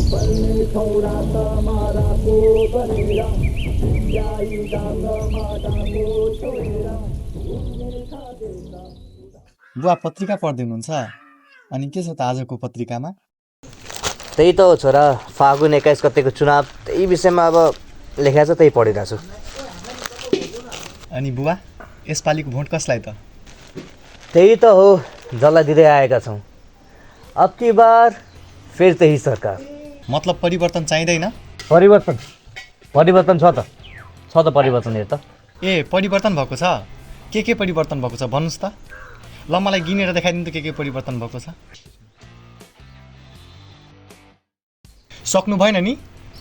बुवा पत्रिका पढ्दै हुनुहुन्छ अनि के छ त आजको पत्रिकामा? त्यही त हो छोरा, फागुन 21 गतेको चुनाव त्यही विषयमा अब लेखा छ, त्यही पढिरहेको छु। अनि बुवा यसपालिको भोट कसलाई त? त्यही त हो, जसलाई दिँदै आएका छौँ। अब की बार फेरि त्यही सरकार। मतलब परिवर्तन चाहिँदैन? परिवर्तन छ त परिवर्तन हेर त। ए परिवर्तन भएको छ? के परिवर्तन भएको छ भन्नुहोस् त? ल मलाई गिनेर देखाइदिनु त के परिवर्तन भएको छ। सक्नु भएन नि?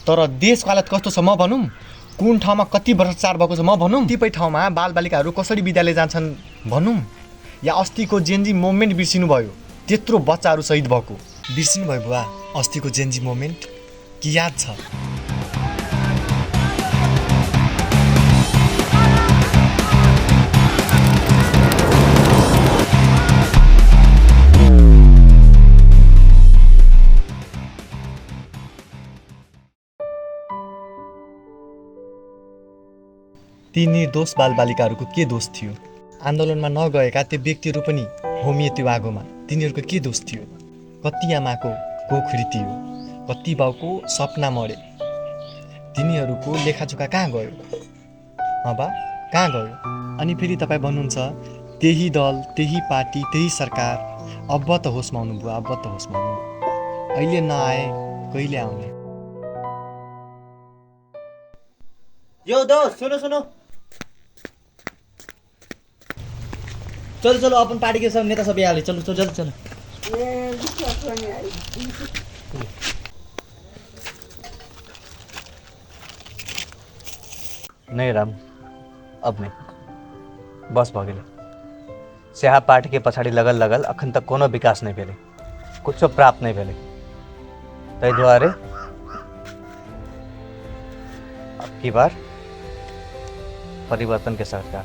तर देशको हालत कस्तो छ म भनौँ? कुन ठाउँमा कति भ्रष्टाचार भएको छ म भनौँ? कतिपय ठाउँमा बालबालिकाहरू कसरी विद्यालय जान्छन् भनौँ? या अस्तिको जेनजी मुभमेन्ट बिर्सिनु भयो? त्यत्रो बच्चाहरू शहीद भएको बिर्सिनु भयो बुवा? अस्तिको जेनजी मुभमेन्ट कि याद छ? ती निर्दोष बालबालिकाहरूको के दोष थियो? आन्दोलनमा नगएका त्यो व्यक्तिहरू पनि होमिए त्यो आगोमा। तिनीहरूको के दोष थियो? कति आमाको कोख रित्तियो, कति बाउको सपना मरे। तिनीहरूको लेखाजोखा कहाँ गयो? बा कहाँ गयो? अनि फेरि तपाईँ भन्नुहुन्छ त्यही दल, त्यही पार्टी, त्यही सरकार। अब त होसमा आउनु बुवा, अब त होसमा आउनु। अहिले नआए कहिले आउने? यो दोस्त सुनो, चलो अपन पार्टी के सब नेता सब यहाँ चलो। नहीं राम, अब नहीं, बस भगेले। स्याहा पार्टी के पछाडि लगल अखन तक कोनो विकास नहीं भेले, कुछ प्राप्त नहीं भेले। तै द्वारे अब की बार परिवर्तन के सरकार।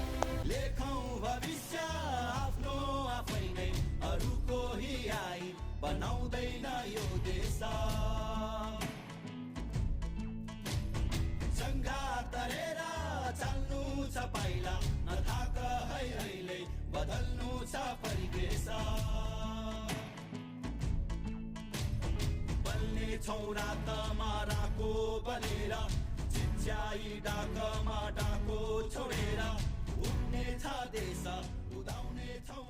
छौरा तमाराको बनेर चिच्याई डाकमा डाको छोडेर उड्ने छ देश उदाउने छौ।